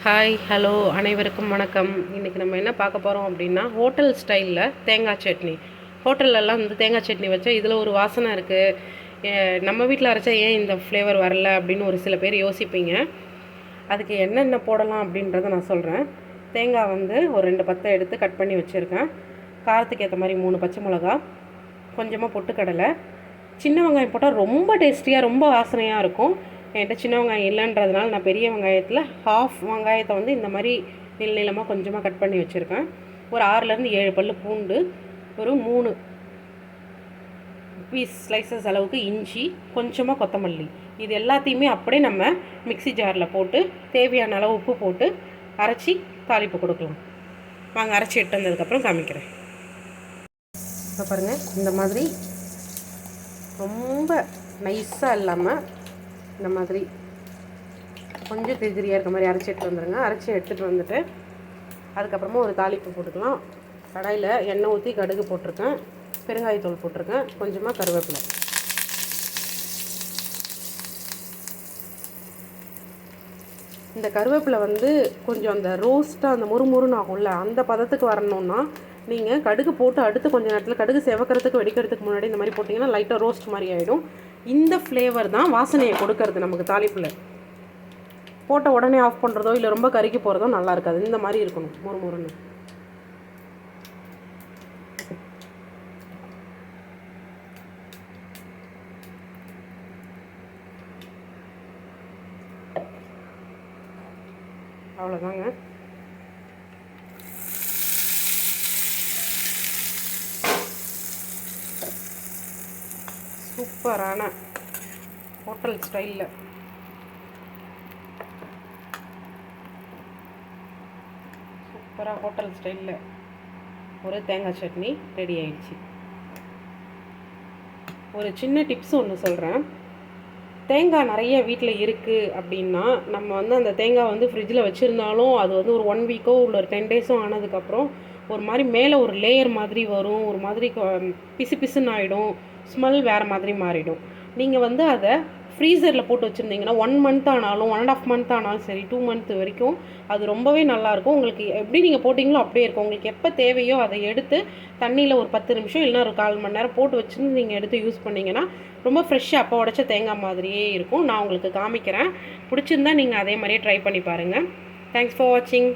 Hi hello அனைவருக்கும் வணக்கம். இன்றைக்கி நம்ம என்ன பார்க்க போகிறோம் அப்படின்னா, ஹோட்டல் ஸ்டைலில் தேங்காய் சட்னி. ஹோட்டல்லலாம் வந்து தேங்காய் சட்னி வச்சா இதில் ஒரு வாசனை இருக்குது, நம்ம வீட்டில் அரைச்சா ஏன் இந்த ஃப்ளேவர் வரல அப்படின்னு ஒரு சில பேர் யோசிப்பீங்க. அதுக்கு என்னென்ன போடலாம் அப்படின்றத நான் சொல்கிறேன். தேங்காய் வந்து ஒரு 2 பத்தை எடுத்து கட் பண்ணி வச்சுருக்கேன். காரத்துக்கு ஏற்ற மாதிரி 3 பச்சை மிளகா, கொஞ்சமாக பொட்டுக்கடலை, சின்ன வெங்காயம் போட்டால் ரொம்ப டேஸ்டியாக ரொம்ப வாசனையாக இருக்கும். என்கிட்ட சின்ன வெங்காயம் இல்லைன்றதுனால நான் பெரிய வெங்காயத்தில் ஹாஃப் வெங்காயத்தை வந்து இந்த மாதிரி நீளமாக கொஞ்சமாக கட் பண்ணி வச்சுருக்கேன். ஒரு 6லேருந்து 7 பல் பூண்டு, ஒரு 3 பீஸ் ஸ்லைசஸ் அளவுக்கு இஞ்சி, கொஞ்சமாக கொத்தமல்லி, இது எல்லாத்தையுமே அப்படியே நம்ம மிக்சி ஜாரில் போட்டு தேவையான அளவு உப்பு போட்டு அரைச்சி தாளிப்பு கொடுக்கலாம். வாங்க அரைச்சி எட்டு வந்ததுக்கப்புறம் காமிக்கிறேன். இப்போ பாருங்கள், இந்த மாதிரி ரொம்ப நைஸாக இல்லாமல் இந்த மாதிரி கொஞ்சம் திரியாக இருக்க மாதிரி அரைச்சி எடுத்துகிட்டு வந்துடுங்க. அரைச்சி எடுத்துகிட்டு வந்துட்டு அதுக்கப்புறமா ஒரு தாளிப்பு போட்டுக்கலாம். கடாயில் எண்ணெய் ஊற்றி கடுகு போட்டிருக்கேன், பெருங்காயத்தூள் போட்டிருக்கேன், கொஞ்சமாக கருவேப்பிலை. இந்த கருவேப்பிலை வந்து கொஞ்சம் அந்த ரோஸ்ட்டாக அந்த முறுமுறுன்னு ஆகும்ல, அந்த பதத்துக்கு வரணுன்னா நீங்கள் கடுகு போட்டு அடுத்து கொஞ்சம் நேரத்தில் கடுகு செவக்கிறதுக்கு வெடிக்கிறதுக்கு முன்னாடி இந்த மாதிரி போட்டிங்கன்னா லைட்டாக ரோஸ்ட் மாதிரி ஆகிடும். இந்த ஃப்ளேவர் தான் வாசனையை கொடுக்கறது நமக்கு. தாளிப்பில் போட்ட உடனே ஆஃப் பண்ணுறதோ இல்லை ரொம்ப கருக்கி போகிறதோ நல்லா இருக்காது. இந்த மாதிரி இருக்கணும், முறுமுறுன்னு. அவ்வளோதாங்க. சூப்பரான ஹோட்டல் ஸ்டைலில் ஒரு தேங்காய் சட்னி ரெடி ஆயிடுச்சு. ஒரு சின்ன டிப்ஸ் ஒன்று சொல்கிறேன். தேங்காய் நிறைய வீட்டில் இருக்குது அப்படின்னா நம்ம வந்து அந்த தேங்காய் வந்து ஃப்ரிட்ஜில் வச்சுருந்தாலும் அது வந்து ஒரு 1 வீக்கோ இல்லை ஒரு 10 டேஸோ ஆனதுக்கப்புறம் ஒரு மாதிரி மேலே ஒரு லேயர் மாதிரி வரும், ஒரு மாதிரி பிசு பிசுன்னு ஆகிடும், ஸ்மெல் வேறு மாதிரி மாறிடும். நீங்கள் வந்து அதை ஃப்ரீசரில் போட்டு வச்சுருந்தீங்கன்னா 1 மந்த் ஆனாலும் 1.5 மந்த் ஆனாலும் சரி 2 மந்த் வரைக்கும் அது ரொம்பவே நல்லாயிருக்கும். உங்களுக்கு எப்படி நீங்கள் போட்டிங்களோ அப்படியே இருக்கும். உங்களுக்கு எப்போ தேவையோ அதை எடுத்து தண்ணியில் ஒரு 10 நிமிஷம் இல்லைனா ஒரு 1/4 மணி நேரம் போட்டு வச்சுருந்து நீங்கள் எடுத்து யூஸ் பண்ணிங்கன்னா ரொம்ப ஃப்ரெஷ்ஷாக அப்போ உடச்ச தேங்காய் மாதிரியே இருக்கும். நான் உங்களுக்கு காமிக்கிறேன். பிடிச்சிருந்தா நீங்கள் அதே மாதிரியே ட்ரை பண்ணி பாருங்கள். தேங்க்ஸ் ஃபார் வாட்சிங்.